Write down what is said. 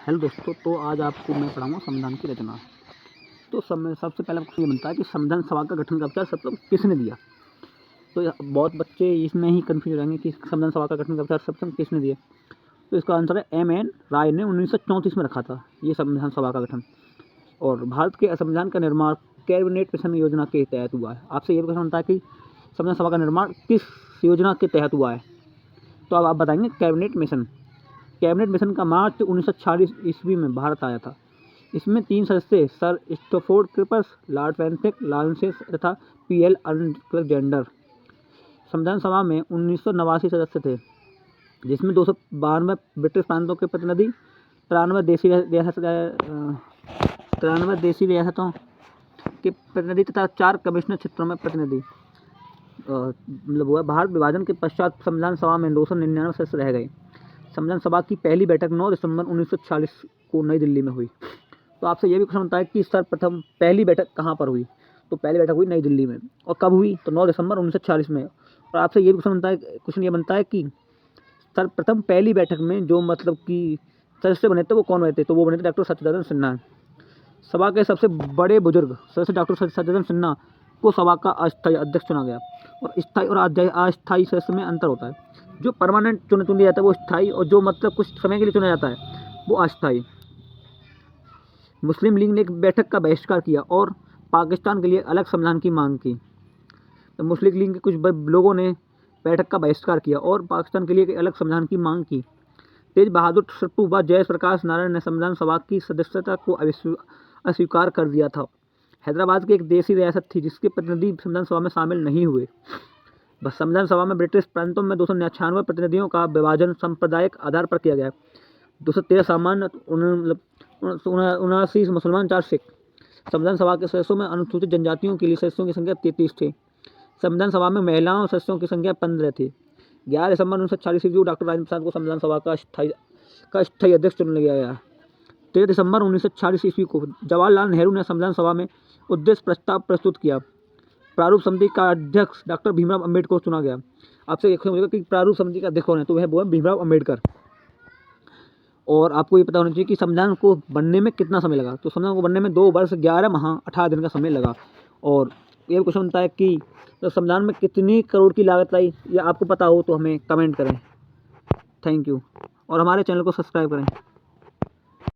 Hello दोस्तों, तो आज आपको मैं पढ़ाऊँगा संविधान की रचना। तो सबसे पहले आपको ये बनता है कि संविधान सभा का गठन का विचार सबसे किसने दिया। तो बहुत बच्चे इसमें ही कन्फ्यूज हो जाएंगे कि संविधान सभा का गठन का विचार सबसे किसने दिया। तो इसका आंसर है M.N. राय ने 1934 में रखा था ये संविधान सभा का गठन। और भारत के संविधान का निर्माण कैबिनेट मिशन योजना के तहत हुआ है। आपसे ये क्वेश्चन बनता है कि संविधान सभा का निर्माण किस योजना के तहत हुआ है। तो अब आप बताएंगे कैबिनेट मिशन। कैबिनेट मिशन का मार्च 1946 ईस्वी में भारत आया था। इसमें 3 सदस्य Sir Stafford Cripps, Lord Pethick Lawrence तथा P.L. अलेक्जेंडर। संविधान सभा में 1989 सदस्य थे, जिसमें 292 ब्रिटिश प्रांतों के प्रतिनिधि, 93 देशी रियासतों के प्रतिनिधि तथा 4 कमिश्नर क्षेत्रों में प्रतिनिधि। मतलब हुआ भारत विभाजन के पश्चात संविधान सभा में 299 सदस्य रह गए। संविधान सभा की पहली बैठक 9 दिसंबर 1940 को नई दिल्ली में हुई। तो आपसे यह भी क्वेश्चन होता है कि सर्वप्रथम पहली बैठक कहाँ पर हुई। तो पहली बैठक हुई नई दिल्ली में। और कब हुई? तो 9 दिसंबर 1940 में। और आपसे ये भी क्वेश्चन ये बनता है कि सर्वप्रथम पहली बैठक में जो मतलब कि सदस्य बने थे वो कौन बने थे। तो वो बने थे डॉक्टर सत्येंद्र सिन्हा। सभा के सबसे बड़े बुजुर्ग सदस्य डॉक्टर सत्येंद्र सिन्हा को सभा का अस्थायी अध्यक्ष चुना गया। और स्थायी और अस्थायी सदस्य में अंतर होता है। जो परमानेंट चुन लिया जाता है वो स्थायी, और जो मतलब कुछ समय के लिए चुना जाता है वो अस्थायी। मुस्लिम लीग ने एक बैठक का बहिष्कार किया और पाकिस्तान के लिए अलग संविधान की मांग की। तो मुस्लिम लीग के कुछ लोगों ने बैठक का बहिष्कार किया और पाकिस्तान के लिए एक अलग संविधान की मांग की। तेज बहादुर सप्रू व जयप्रकाश नारायण ने संविधान सभा की सदस्यता को अस्वीकार कर दिया था। हैदराबाद की एक देशी रियासत थी जिसके प्रतिनिधि संविधान सभा में शामिल नहीं हुए। बस संविधान सभा में ब्रिटिश प्रांतों में 296 प्रतिनिधियों का विभाजन सांप्रदायिक आधार पर किया गया। 213 सामान्य, 79 मुसलमान, 4 सिख। संविधान सभा के सदस्यों में अनुसूचित जनजातियों के लिए सदस्यों की संख्या 33 थी। संविधान सभा में महिलाओं सदस्यों की संख्या 15 थी। 11 दिसंबर 1946 ईस्वी को डॉक्टर राजेंद्र प्रसाद को संविधान सभा का स्थायी अध्यक्ष चुन लिया गया। 13 दिसंबर 1946 ईस्वी को जवाहरलाल नेहरू ने संविधान सभा में उद्देश्य प्रस्ताव प्रस्तुत किया। प्रारूप समिति का अध्यक्ष डॉक्टर भीमराव अम्बेडकर को चुना गया। आपसे एक क्वेश्चन कि प्रारूप समिति का अध्यक्ष कौन है। तो वह है भीमराव अम्बेडकर। और आपको ये पता होना चाहिए कि संविधान को बनने में कितना समय लगा। तो संविधान को बनने में 2 वर्ष 11 माह 18 दिन का समय लगा। और ये क्वेश्चन बनता है कि तो संविधान में कितनी करोड़ की लागत आई, या आपको पता हो तो हमें कमेंट करें। Thank you. और हमारे चैनल को सब्सक्राइब करें।